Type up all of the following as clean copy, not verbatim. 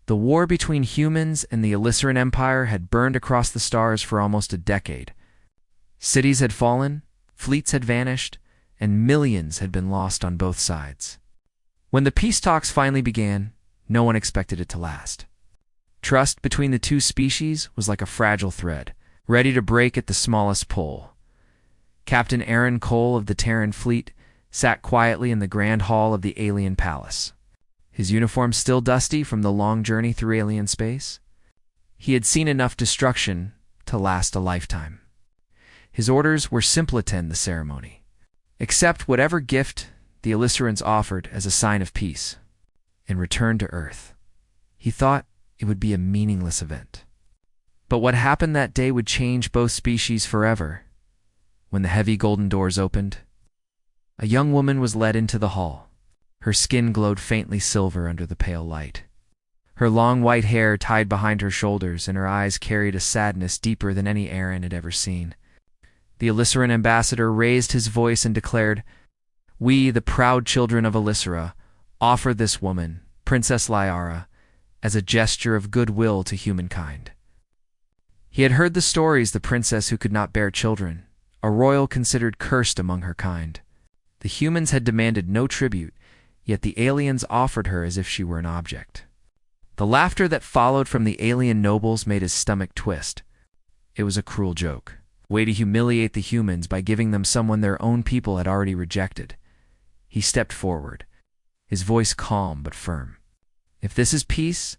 The war between humans and the Elysian Empire had burned across the stars for almost a decade. Cities had fallen, fleets had vanished, and millions had been lost on both sides. When the peace talks finally began, no one expected it to last. Trust between the two species was like a fragile thread, ready to break at the smallest pull. Captain Aaron Cole of the Terran fleet sat quietly in the grand hall of the alien palace, his uniform still dusty from the long journey through alien space. He had seen enough destruction to last a lifetime. His orders were simple: attend the ceremony. Accept whatever gift the Elysians offered as a sign of peace, and return to Earth. He thought it would be a meaningless event. But what happened that day would change both species forever. When the heavy golden doors opened, a young woman was led into the hall. Her skin glowed faintly silver under the pale light. Her long white hair tied behind her shoulders, and her eyes carried a sadness deeper than any Aaron had ever seen. The Elysian ambassador raised his voice and declared, "We, the proud children of Elysia, offer this woman, Princess Lyara, as a gesture of goodwill to humankind." He had heard the stories the princess who could not bear children, a royal considered cursed among her kind. The humans had demanded no tribute, yet the aliens offered her as if she were an object. The laughter that followed from the alien nobles made his stomach twist. It was a cruel joke, a way to humiliate the humans by giving them someone their own people had already rejected. He stepped forward, his voice calm but firm. "If this is peace,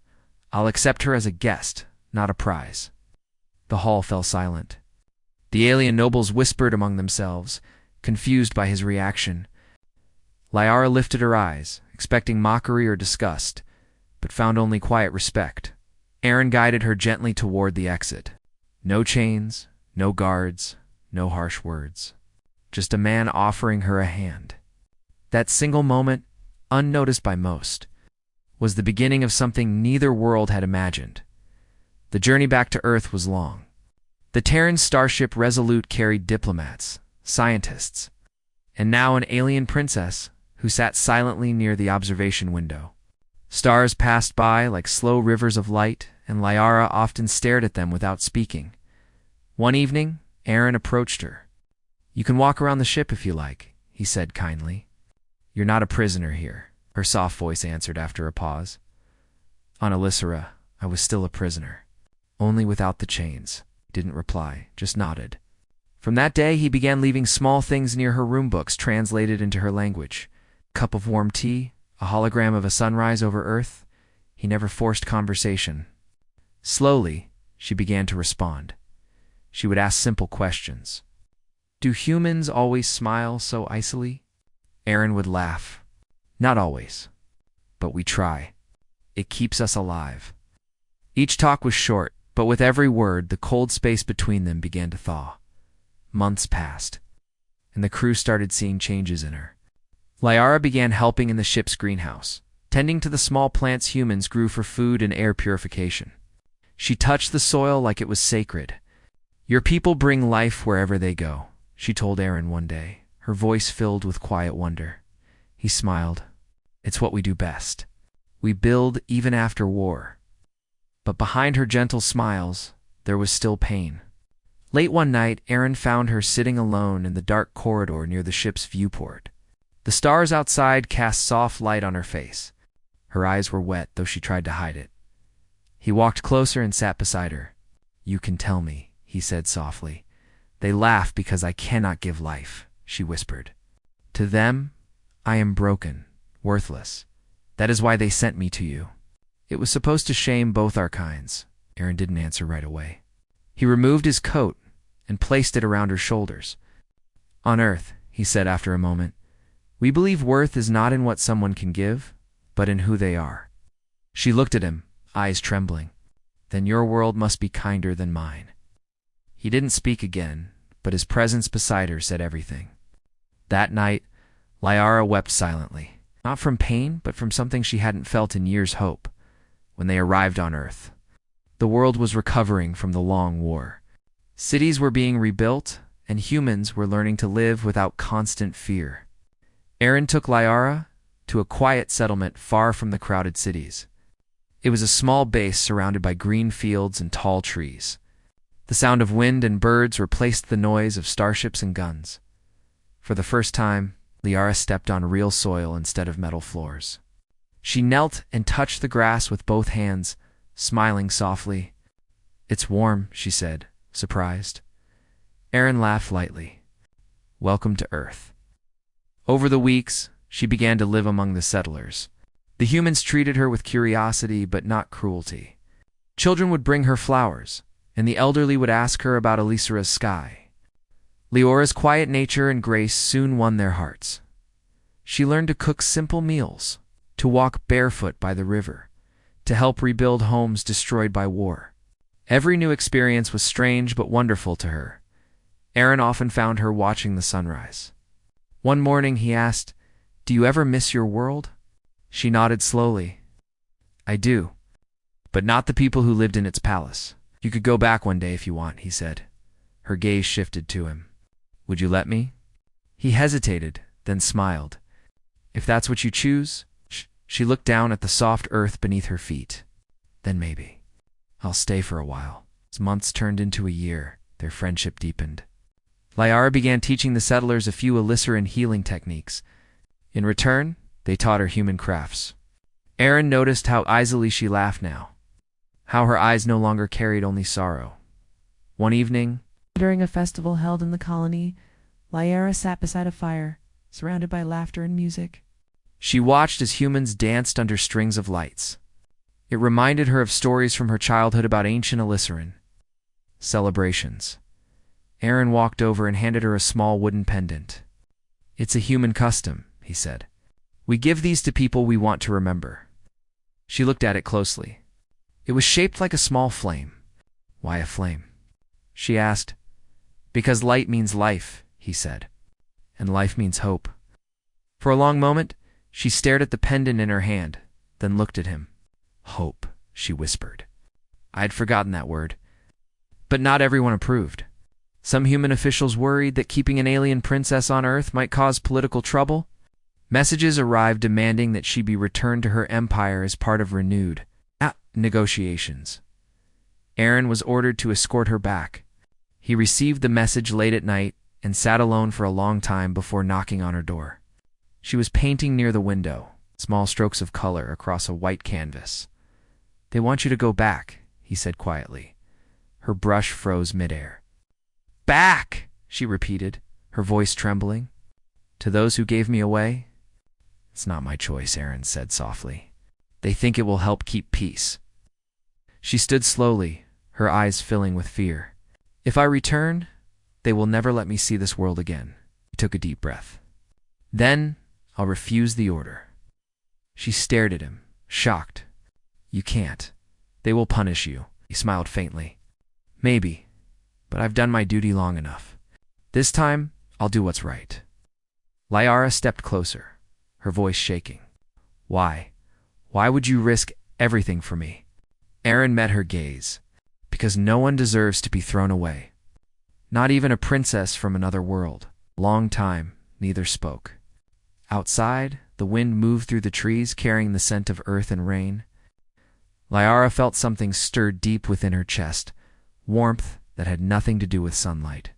I'll accept her as a guest, not a prize." The hall fell silent. The alien nobles whispered among themselves, confused by his reaction. Lyara lifted her eyes, expecting mockery or disgust, but found only quiet respect. Aaron guided her gently toward the exit. No chains, no guards, no harsh words. Just a man offering her a hand. That single moment, unnoticed by most, was the beginning of something neither world had imagined. The journey back to Earth was long. The Terran starship Resolute carried diplomats, scientists, and now an alien princess who sat silently near the observation window. Stars passed by like slow rivers of light, and Lyara often stared at them without speaking. One evening, Aaron approached her. "You can walk around the ship if you like," he said kindly. "You're not a prisoner here," her soft voice answered after a pause. "On Elysia, I was still a prisoner, only without the chains." He didn't reply, just nodded. From that day, he began leaving small things near her room, books translated into her language. A cup of warm tea, a hologram of a sunrise over Earth. He never forced conversation. Slowly, she began to respond. She would ask simple questions. "Do humans always smile so icily?" Aaron would laugh. "Not always, but we try. It keeps us alive." Each talk was short, but with every word, the cold space between them began to thaw. Months passed, and the crew started seeing changes in her. Lyara began helping in the ship's greenhouse, tending to the small plants humans grew for food and air purification. She touched the soil like it was sacred. "Your people bring life wherever they go," she told Aaron one day, her voice filled with quiet wonder. He smiled. "It's what we do best. We build even after war." But behind her gentle smiles, there was still pain. Late one night, Aaron found her sitting alone in the dark corridor near the ship's viewport. The stars outside cast soft light on her face. Her eyes were wet, though she tried to hide it. He walked closer and sat beside her. "You can tell me," he said softly. "They laugh because I cannot give life," she whispered. "To them, I am broken, worthless. That is why they sent me to you." It was supposed to shame both our kinds. Aaron didn't answer right away. He removed his coat and placed it around her shoulders. "On Earth," he said after a moment, "we believe worth is not in what someone can give, but in who they are." She looked at him, eyes trembling. "Then your world must be kinder than mine." He didn't speak again, but his presence beside her said everything. That night, Lyara wept silently, not from pain, but from something she hadn't felt in years: hope. When they arrived on Earth, the world was recovering from the long war. Cities were being rebuilt, and humans were learning to live without constant fear. Aaron took Lyara to a quiet settlement far from the crowded cities. It was a small base surrounded by green fields and tall trees. The sound of wind and birds replaced the noise of starships and guns. For the first time, Liara stepped on real soil instead of metal floors. She knelt and touched the grass with both hands, smiling softly. "It's warm," she said, surprised. Aaron laughed lightly. "Welcome to Earth." Over the weeks, she began to live among the settlers. The humans treated her with curiosity but not cruelty. Children would bring her flowers, and the elderly would ask her about Elisara's sky. Leora's quiet nature and grace soon won their hearts. She learned to cook simple meals, to walk barefoot by the river, to help rebuild homes destroyed by war. Every new experience was strange but wonderful to her. Aaron often found her watching the sunrise. One morning he asked, "Do you ever miss your world?" She nodded slowly. "I do, but not the people who lived in its palace. You could go back one day if you want," he said. Her gaze shifted to him. "Would you let me?" He hesitated, then smiled. "If that's what you choose." She looked down at the soft earth beneath her feet. "Then maybe. I'll stay for a while." As months turned into a year, their friendship deepened. Liara began teaching the settlers a few Elissaran healing techniques. In return, they taught her human crafts. Aaron noticed how easily she laughed now, how her eyes no longer carried only sorrow. One evening, during a festival held in the colony, Liara sat beside a fire, surrounded by laughter and music. She watched as humans danced under strings of lights. It reminded her of stories from her childhood about ancient Elissaran. Celebrations. Aaron walked over and handed her a small wooden pendant. "It's a human custom," he said. "We give these to people we want to remember." She looked at it closely. It was shaped like a small flame. "Why a flame?" she asked. "Because light means life," he said. "And life means hope." For a long moment, she stared at the pendant in her hand, then looked at him. "Hope," she whispered. I had forgotten that word. But not everyone approved. Some human officials worried that keeping an alien princess on Earth might cause political trouble. Messages arrived demanding that she be returned to her empire as part of renewed negotiations. Aaron was ordered to escort her back. He received the message late at night and sat alone for a long time before knocking on her door. She was painting near the window, small strokes of color across a white canvas. "They want you to go back," he said quietly. Her brush froze midair. "Back!" she repeated, her voice trembling. "To those who gave me away?" "It's not my choice," Aaron said softly. "They think it will help keep peace." She stood slowly, her eyes filling with fear. "If I return, they will never let me see this world again." He took a deep breath. "Then I'll refuse the order." She stared at him, shocked. "You can't. They will punish you." He smiled faintly. "Maybe, but I've done my duty long enough. This time, I'll do what's right." Liara stepped closer, her voice shaking. "Why? Why would you risk everything for me?" Aaron met her gaze. "Because no one deserves to be thrown away. Not even a princess from another world." Long time, neither spoke. Outside, the wind moved through the trees, carrying the scent of earth and rain. Liara felt something stir deep within her chest, warmth that had nothing to do with sunlight.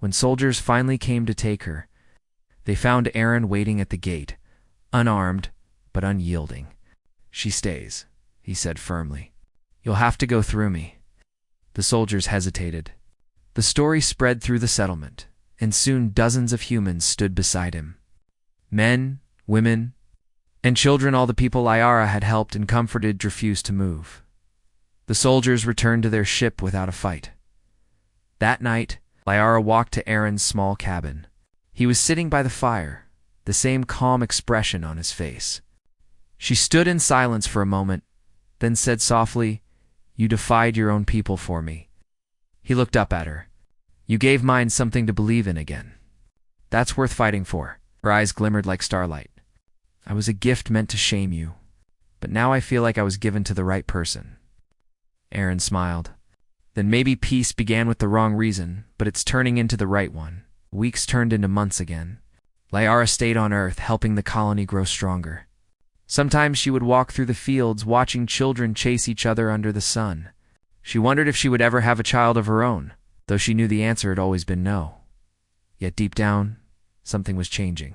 When soldiers finally came to take her, they found Aaron waiting at the gate, unarmed but unyielding. "She stays," he said firmly. "You'll have to go through me." The soldiers hesitated. The story spread through the settlement, and soon dozens of humans stood beside him. Men, women, and children, all the people Liara had helped and comforted, refused to move. The soldiers returned to their ship without a fight. That night, Liara walked to Aaron's small cabin. He was sitting by the fire, the same calm expression on his face. She stood in silence for a moment, then said softly, "You defied your own people for me." He looked up at her. "You gave mine something to believe in again. That's worth fighting for." Her eyes glimmered like starlight. "I was a gift meant to shame you, but now I feel like I was given to the right person." Aaron smiled. "Then maybe peace began with the wrong reason, but it's turning into the right one." Weeks turned into months again. Liara stayed on Earth, helping the colony grow stronger. Sometimes she would walk through the fields watching children chase each other under the sun. She wondered if she would ever have a child of her own, though she knew the answer had always been no. Yet deep down, something was changing.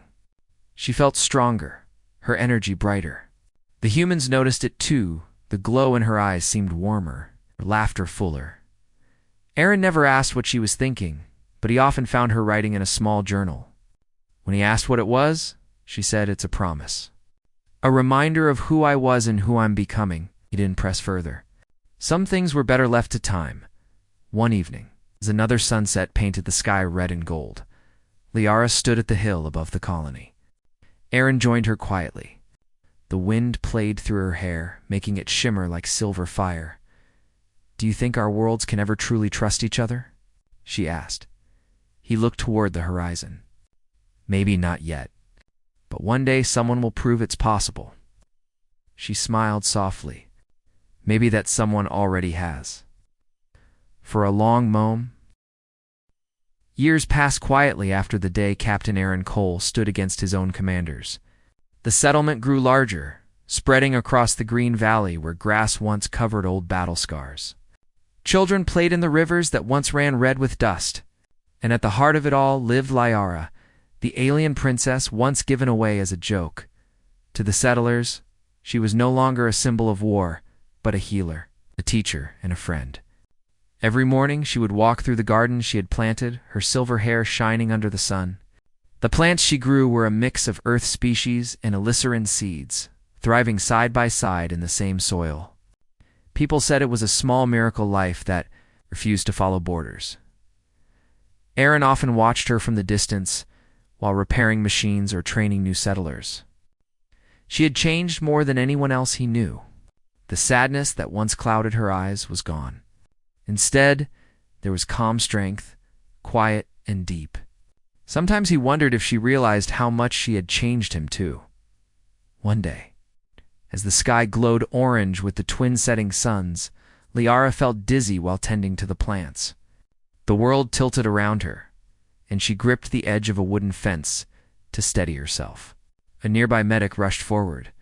She felt stronger, her energy brighter. The humans noticed it too. The glow in her eyes seemed warmer, her laughter fuller. Aaron never asked what she was thinking, but he often found her writing in a small journal. When he asked what it was, she said, "It's a promise. A reminder of who I was and who I'm becoming." He didn't press further. Some things were better left to time. One evening, as another sunset painted the sky red and gold, Liara stood at the hill above the colony. Aaron joined her quietly. The wind played through her hair, making it shimmer like silver fire. "Do you think our worlds can ever truly trust each other?" she asked. He looked toward the horizon. "Maybe not yet, but one day someone will prove it's possible." She smiled softly. "Maybe that someone already has." For a long moment, years passed quietly after the day Captain Aaron Cole stood against his own commanders. The settlement grew larger, spreading across the green valley where grass once covered old battle scars. Children played in the rivers that once ran red with dust, and at the heart of it all lived Liara, the alien princess once given away as a joke. To the settlers, she was no longer a symbol of war, but a healer, a teacher, and a friend. Every morning she would walk through the garden she had planted, her silver hair shining under the sun. The plants she grew were a mix of earth species and Elysian seeds, thriving side by side in the same soil. People said it was a small miracle life that refused to follow borders. Aaron often watched her from the distance while repairing machines or training new settlers. She had changed more than anyone else he knew. The sadness that once clouded her eyes was gone. Instead, there was calm strength, quiet and deep. Sometimes he wondered if she realized how much she had changed him too. One day, as the sky glowed orange with the twin setting suns, Liara felt dizzy while tending to the plants. The world tilted around her, and she gripped the edge of a wooden fence to steady herself. A nearby medic rushed forward.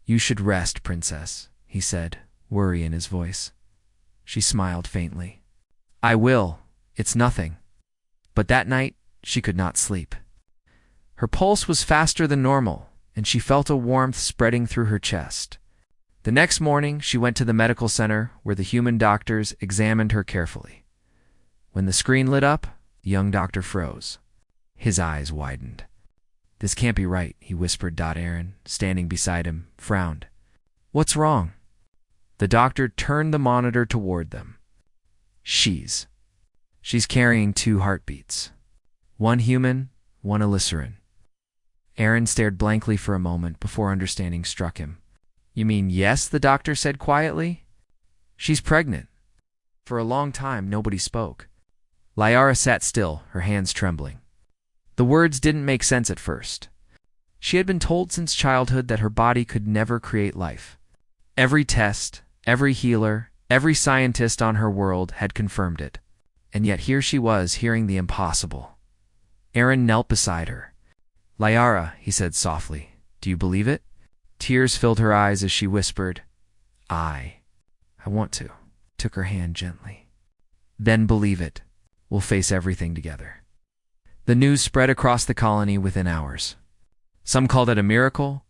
"You should rest, princess," he said, worry in his voice. She smiled faintly. "I will. It's nothing." But that night, she could not sleep. Her pulse was faster than normal, and she felt a warmth spreading through her chest. The next morning, she went to the medical center where the human doctors examined her carefully. When the screen lit up, the young doctor froze. His eyes widened. "This can't be right," he whispered. Aaron, standing beside him, frowned. "What's wrong?" The doctor turned the monitor toward them. She's carrying 2 heartbeats. One human, one Elysian." Aaron stared blankly for a moment before understanding struck him. "You mean yes?" the doctor said quietly. "She's pregnant." For a long time, nobody spoke. Liara sat still, her hands trembling. The words didn't make sense at first. She had been told since childhood that her body could never create life. Every test, every healer, every scientist on her world had confirmed it. And yet here she was, hearing the impossible. Aaron knelt beside her. "Liara," he said softly, "do you believe it?" Tears filled her eyes as she whispered, I want to." Took her hand gently. "Then believe it. We'll face everything together." The news spread across the colony within hours. Some called it a miracle,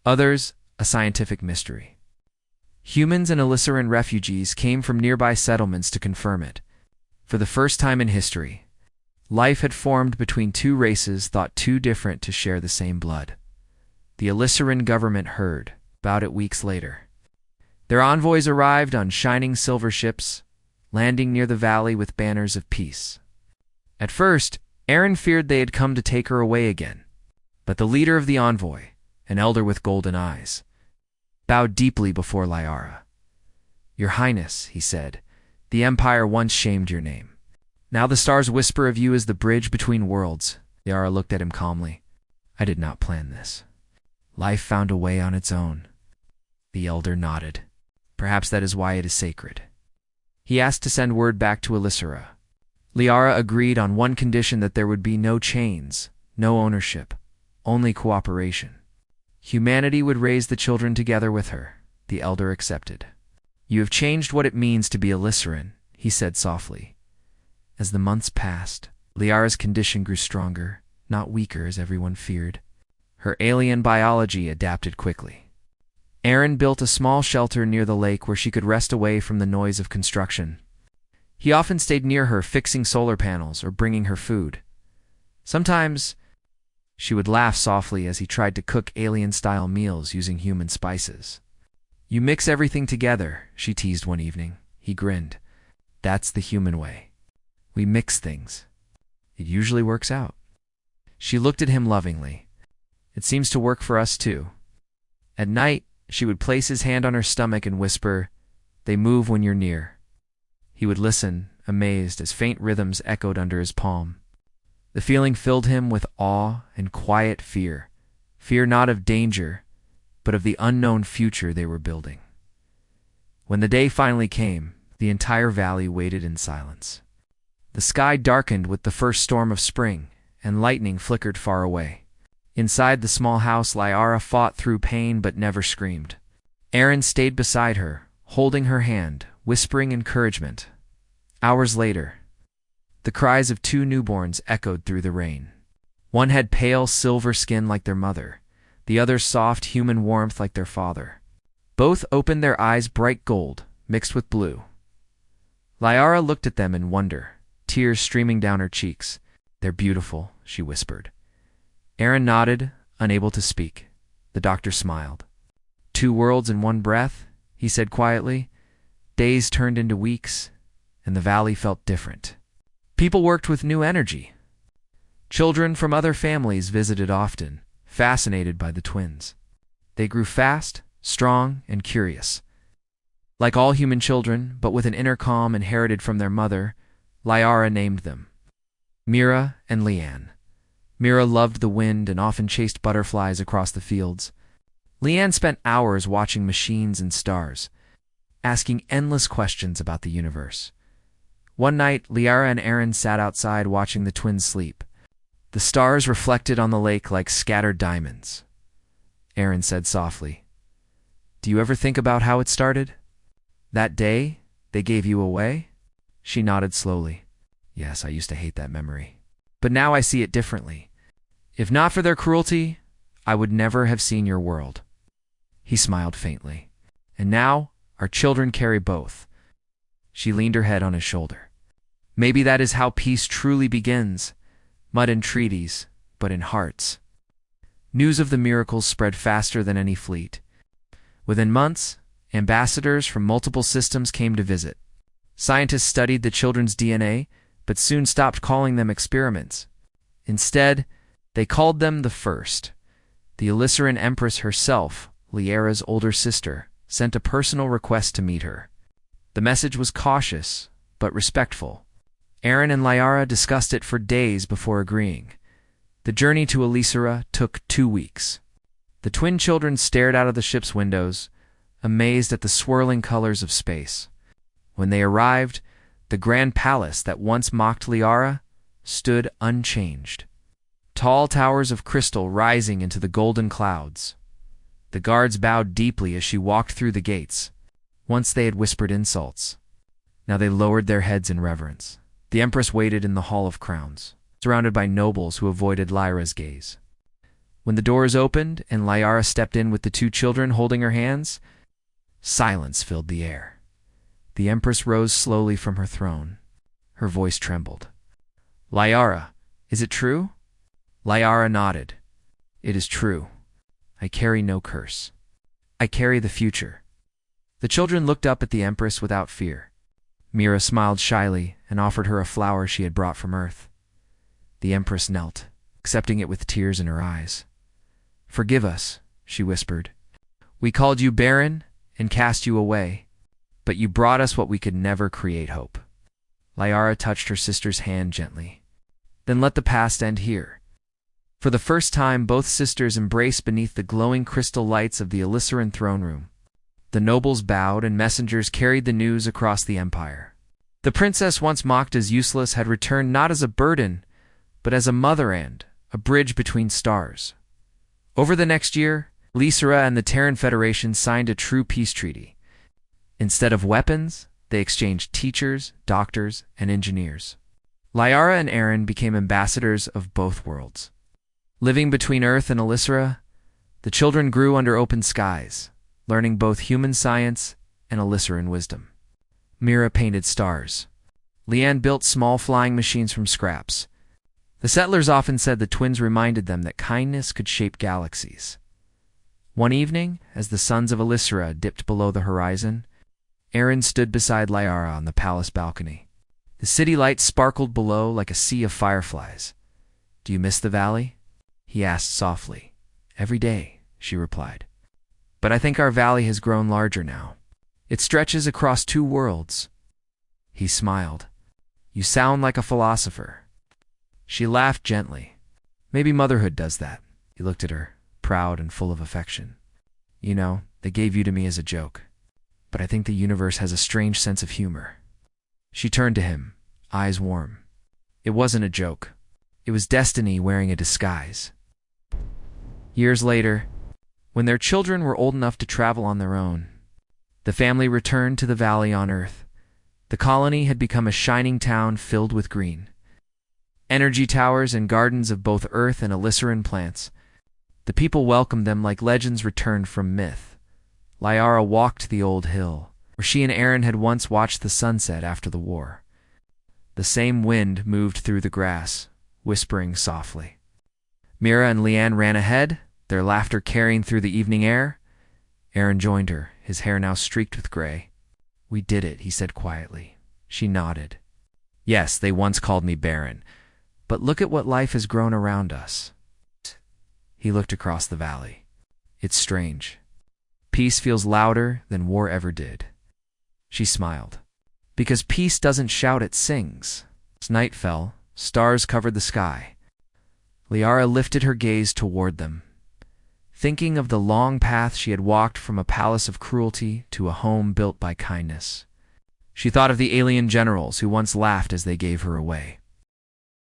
others a scientific mystery. Humans and Elysian refugees came from nearby settlements to confirm it. For the first time in history, life had formed between 2 races thought too different to share the same blood. The Elysian government heard about it weeks later. Their envoys arrived on shining silver ships, landing near the valley with banners of peace. At first, Aaron feared they had come to take her away again, but the leader of the envoy, an elder with golden eyes, bowed deeply before Liara. "Your Highness," he said, "the Empire once shamed your name. Now the stars whisper of you as the bridge between worlds." Liara looked at him calmly. "I did not plan this. Life found a way on its own." The elder nodded. "Perhaps that is why it is sacred." He asked to send word back to Elysium. Liara agreed on one condition: that there would be no chains, no ownership, only cooperation. Humanity would raise the children together with her. The elder accepted. "You have changed what it means to be a Lyceran," he said softly. As the months passed, Liara's condition grew stronger, not weaker as everyone feared. Her alien biology adapted quickly. Aaron built a small shelter near the lake where she could rest away from the noise of construction. He often stayed near her, fixing solar panels or bringing her food. Sometimes she would laugh softly as he tried to cook alien-style meals using human spices. "You mix everything together," she teased one evening. He grinned. "That's the human way. We mix things. It usually works out." She looked at him lovingly. "It seems to work for us too." At night, she would place his hand on her stomach and whisper, "They move when you're near." He would listen, amazed, as faint rhythms echoed under his palm. The feeling filled him with awe and quiet fear. Fear not of danger, but of the unknown future they were building. When the day finally came, the entire valley waited in silence. The sky darkened with the first storm of spring, and lightning flickered far away. Inside the small house, Liara fought through pain but never screamed. Aaron stayed beside her, holding her hand, whispering encouragement. Hours later, the cries of two newborns echoed through the rain. One had pale silver skin like their mother, the other soft human warmth like their father. Both opened their eyes bright gold, mixed with blue. Liara looked at them in wonder, tears streaming down her cheeks. "They're beautiful," she whispered. Aaron nodded, unable to speak. The doctor smiled. "Two worlds in one breath," he said quietly. Days turned into weeks, and the valley felt different. People worked with new energy. Children from other families visited often, fascinated by the twins. They grew fast, strong, and curious. Like all human children, but with an inner calm inherited from their mother, Liara named them Mira and Leanne. Mira loved the wind and often chased butterflies across the fields. Leanne spent hours watching machines and stars, asking endless questions about the universe. One night, Liara and Aaron sat outside watching the twins sleep. The stars reflected on the lake like scattered diamonds. Aaron said softly, "Do you ever think about how it started? That day they gave you away?" She nodded slowly. "Yes, I used to hate that memory. But now I see it differently. If not for their cruelty, I would never have seen your world." He smiled faintly. "And now our children carry both." She leaned her head on his shoulder. "Maybe that is how peace truly begins. Mud and treaties, but in hearts." News of the miracles spread faster than any fleet. Within months, ambassadors from multiple systems came to visit. Scientists studied the children's DNA, but soon stopped calling them experiments. Instead, they called them the First. The Elysian Empress herself, Liara's older sister, sent a personal request to meet her. The message was cautious, but respectful. Aaron and Liara discussed it for days before agreeing. The journey to Elysia took 2 weeks. The twin children stared out of the ship's windows, amazed at the swirling colors of space. When they arrived, the grand palace that once mocked Liara stood unchanged. Tall towers of crystal rising into the golden clouds. The guards bowed deeply as she walked through the gates. Once they had whispered insults. Now they lowered their heads in reverence. The Empress waited in the Hall of Crowns, surrounded by nobles who avoided Lyra's gaze. When the doors opened and Liara stepped in with the 2 children holding her hands, silence filled the air. The Empress rose slowly from her throne. Her voice trembled. "Liara, is it true?" Liara nodded. "It is true. I carry no curse. I carry the future." The children looked up at the Empress without fear. Mira smiled shyly and offered her a flower she had brought from Earth. The Empress knelt, accepting it with tears in her eyes. "Forgive us," she whispered. "We called you barren and cast you away, but you brought us what we could never create, hope." Liara touched her sister's hand gently. "Then let the past end here." For the first time, both sisters embraced beneath the glowing crystal lights of the Elysian throne room. The nobles bowed and messengers carried the news across the empire. The princess once mocked as useless had returned not as a burden, but as a mother and a bridge between stars. Over the next year, Lysera and the Terran Federation signed a true peace treaty. Instead of weapons, they exchanged teachers, doctors, and engineers. Liara and Aaron became ambassadors of both worlds. Living between Earth and Lysera, the children grew under open skies, learning both human science and Elysian wisdom. Mira painted stars. Leanne built small flying machines from scraps. The settlers often said the twins reminded them that kindness could shape galaxies. One evening, as the suns of Lysera dipped below the horizon, Aaron stood beside Liara on the palace balcony. The city lights sparkled below like a sea of fireflies. "Do you miss the valley?" he asked softly. "Every day," she replied. "But I think our valley has grown larger now. It stretches across 2 worlds." He smiled. "You sound like a philosopher." She laughed gently. "Maybe motherhood does that." He looked at her, proud and full of affection. "You know, they gave you to me as a joke. But I think the universe has a strange sense of humor." She turned to him, eyes warm. It wasn't a joke. It was destiny wearing a disguise. Years later, when their children were old enough to travel on their own, the family returned to the valley on Earth. The colony had become a shining town filled with green. Energy towers and gardens of both Earth and Elysian plants. The people welcomed them like legends returned from myth. Liara walked the old hill, where she and Aaron had once watched the sunset after the war. The same wind moved through the grass, whispering softly. Mira and Leanne ran ahead, their laughter carrying through the evening air. Aaron joined her, his hair now streaked with gray. "We did it," he said quietly. She nodded. "Yes, they once called me Baron, but look at what life has grown around us." He looked across the valley. "It's strange. Peace feels louder than war ever did." She smiled. "Because peace doesn't shout, it sings." As night fell, stars covered the sky. Liara lifted her gaze toward them, thinking of the long path she had walked from a palace of cruelty to a home built by kindness. She thought of the alien generals who once laughed as they gave her away.